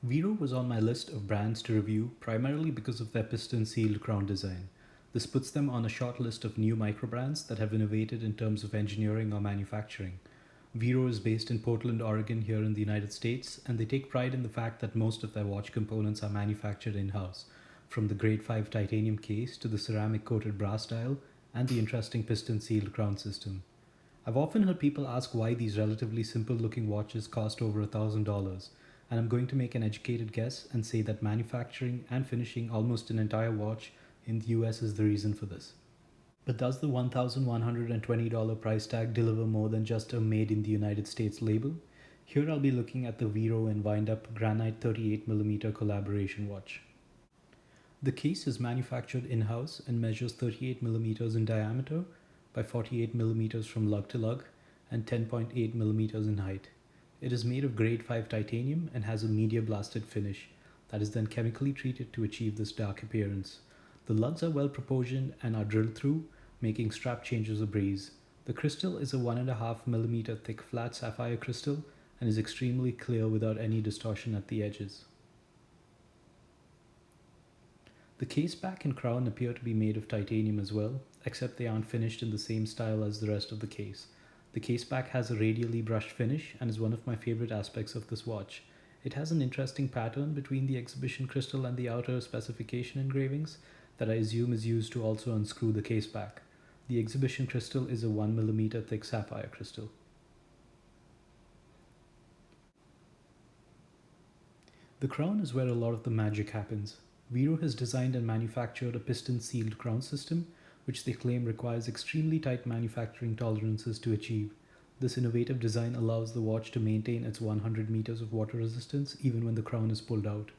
Vero was on my list of brands to review primarily because of their piston sealed crown design. This puts them on a short list of new microbrands that have innovated in terms of engineering or manufacturing. Vero is based in Portland, Oregon, here in the United States, and they take pride in the fact that most of their watch components are manufactured in house, from the Grade 5 titanium case to the ceramic coated brass dial and the interesting piston sealed crown system. I've often heard people ask why these relatively simple looking watches cost over $1,000, and I'm going to make an educated guess and say that manufacturing and finishing almost an entire watch in the US is the reason for this. But does the $1,120 price tag deliver more than just a made in the United States label? Here I'll be looking at the Vero and WindUp Granite 38mm collaboration watch. The case is manufactured in-house and measures 38mm in diameter by 48mm from lug to lug and 10.8mm in height. It is made of grade 5 titanium and has a media blasted finish that is then chemically treated to achieve this dark appearance. The lugs are well proportioned and are drilled through, making strap changes a breeze. The crystal is a 1.5mm thick flat sapphire crystal and is extremely clear without any distortion at the edges. The case back and crown appear to be made of titanium as well, except they aren't finished in the same style as the rest of the case. The case back has a radially brushed finish and is one of my favorite aspects of this watch. It has an interesting pattern between the exhibition crystal and the outer specification engravings that I assume is used to also unscrew the case back. The exhibition crystal is a 1mm thick sapphire crystal. The crown is where a lot of the magic happens. Vero has designed and manufactured a piston sealed crown system, which they claim requires extremely tight manufacturing tolerances to achieve. This innovative design allows the watch to maintain its 100 meters of water resistance even when the crown is pulled out.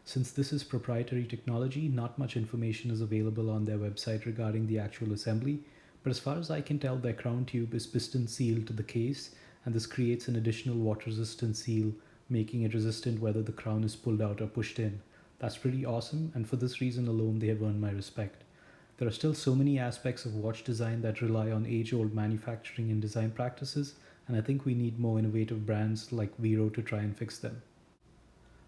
Since this is proprietary technology, not much information is available on their website regarding the actual assembly, but as far as I can tell, their crown tube is piston sealed to the case, and this creates an additional water resistant seal, making it resistant whether the crown is pulled out or pushed in. That's pretty awesome, and for this reason alone, they have earned my respect. There are still so many aspects of watch design that rely on age-old manufacturing and design practices, and I think we need more innovative brands like Vero to try and fix them.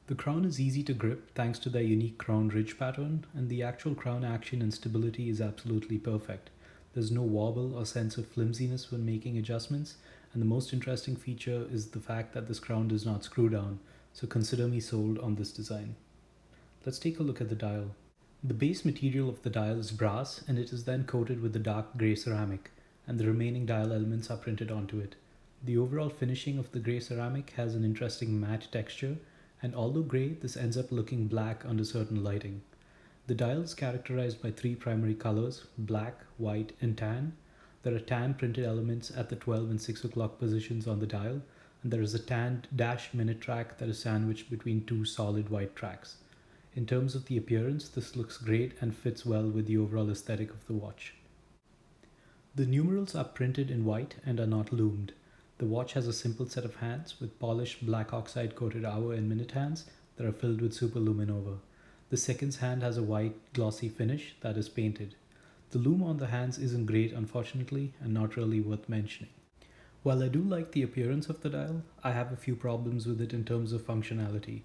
The crown is easy to grip thanks to their unique crown ridge pattern, and the actual crown action and stability is absolutely perfect. There's no wobble or sense of flimsiness when making adjustments, and the most interesting feature is the fact that this crown does not screw down, so consider me sold on this design. Let's take a look at the dial. The base material of the dial is brass and it is then coated with the dark grey ceramic, and the remaining dial elements are printed onto it. The overall finishing of the grey ceramic has an interesting matte texture, and although grey, this ends up looking black under certain lighting. The dial is characterized by three primary colors: black, white, and tan. There are tan printed elements at the 12 and 6 o'clock positions on the dial, and there is a tan dash minute track that is sandwiched between two solid white tracks. In terms of the appearance, this looks great and fits well with the overall aesthetic of the watch. The numerals are printed in white and are not loomed. The watch has a simple set of hands with polished black oxide coated hour and minute hands that are filled with superluminova. The seconds hand has a white glossy finish that is painted. The loom on the hands isn't great, unfortunately, and not really worth mentioning. While I do like the appearance of the dial, I have a few problems with it in terms of functionality.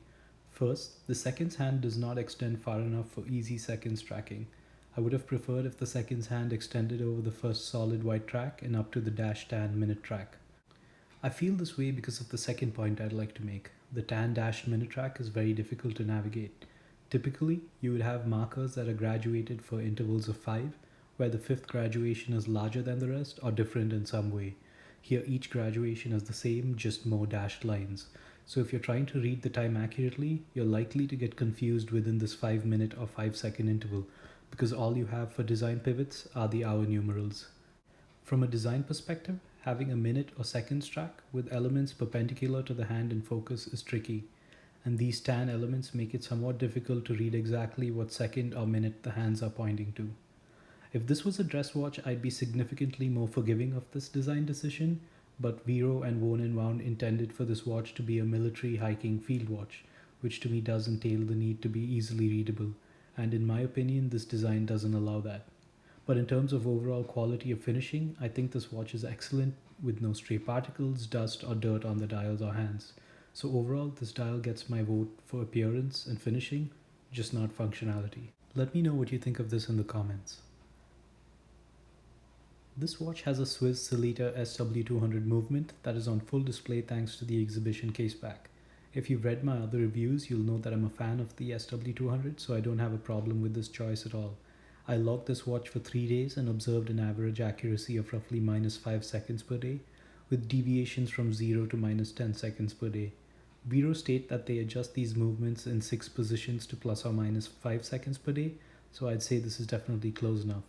First, the seconds hand does not extend far enough for easy seconds tracking. I would have preferred if the seconds hand extended over the first solid white track and up to the dash tan minute track. I feel this way because of the second point I'd like to make. The tan dash minute track is very difficult to navigate. Typically, you would have markers that are graduated for intervals of 5, where the fifth graduation is larger than the rest or different in some way. Here each graduation is the same, just more dashed lines. So if you're trying to read the time accurately, you're likely to get confused within this 5-minute or 5-second interval, because all you have for design pivots are the hour numerals. From a design perspective, having a minute or seconds track with elements perpendicular to the hand in focus is tricky, and these tan elements make it somewhat difficult to read exactly what second or minute the hands are pointing to. If this was a dress watch, I'd be significantly more forgiving of this design decision, but Vero and wornandwound intended for this watch to be a military hiking field watch, which to me does entail the need to be easily readable, and in my opinion this design doesn't allow that. But in terms of overall quality of finishing, I think this watch is excellent with no stray particles, dust or dirt on the dials or hands. So overall, this dial gets my vote for appearance and finishing, just not functionality. Let me know what you think of this in the comments. This watch has a Swiss Celita SW200 movement that is on full display thanks to the exhibition case back. If you've read my other reviews, you'll know that I'm a fan of the SW200, so I don't have a problem with this choice at all. I logged this watch for 3 days and observed an average accuracy of roughly minus 5 seconds per day, with deviations from 0 to minus 10 seconds per day. Vero state that they adjust these movements in 6 positions to plus or minus 5 seconds per day, so I'd say this is definitely close enough.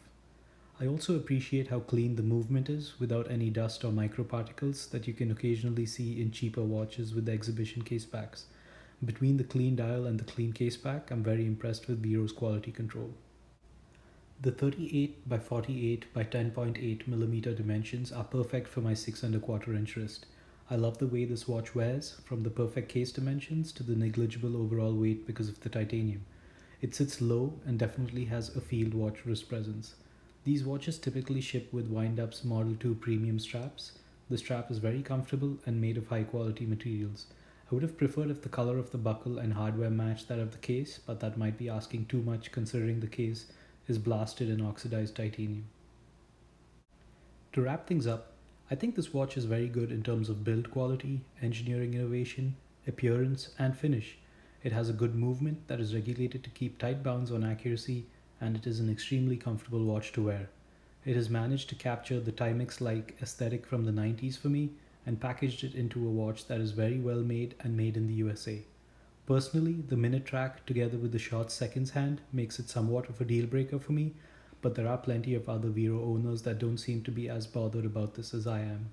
I also appreciate how clean the movement is without any dust or microparticles that you can occasionally see in cheaper watches with the exhibition case backs. Between the clean dial and the clean case back, I'm very impressed with Vero's quality control. The 38 by 48 by 10.8 millimeter dimensions are perfect for my 6¼ inch wrist. I love the way this watch wears, from the perfect case dimensions to the negligible overall weight because of the titanium. It sits low and definitely has a field watch wrist presence. These watches typically ship with WindUp's Model 2 premium straps. The strap is very comfortable and made of high quality materials. I would have preferred if the color of the buckle and hardware matched that of the case, but that might be asking too much considering the case is blasted in oxidized titanium. To wrap things up, I think this watch is very good in terms of build quality, engineering innovation, appearance, and finish. It has a good movement that is regulated to keep tight bounds on accuracy, and it is an extremely comfortable watch to wear. It has managed to capture the Timex-like aesthetic from the 90s for me and packaged it into a watch that is very well made and made in the USA. Personally, the minute track together with the short seconds hand makes it somewhat of a deal breaker for me, but there are plenty of other Vero owners that don't seem to be as bothered about this as I am.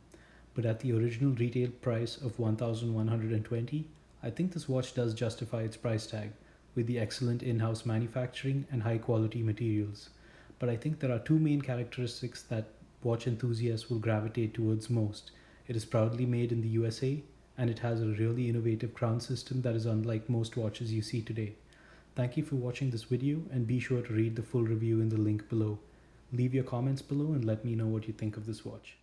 But at the original retail price of $1,120, I think this watch does justify its price tag, with the excellent in-house manufacturing and high-quality materials. But I think there are two main characteristics that watch enthusiasts will gravitate towards most. It is proudly made in the USA, and it has a really innovative crown system that is unlike most watches you see today. Thank you for watching this video, and be sure to read the full review in the link below. Leave your comments below and let me know what you think of this watch.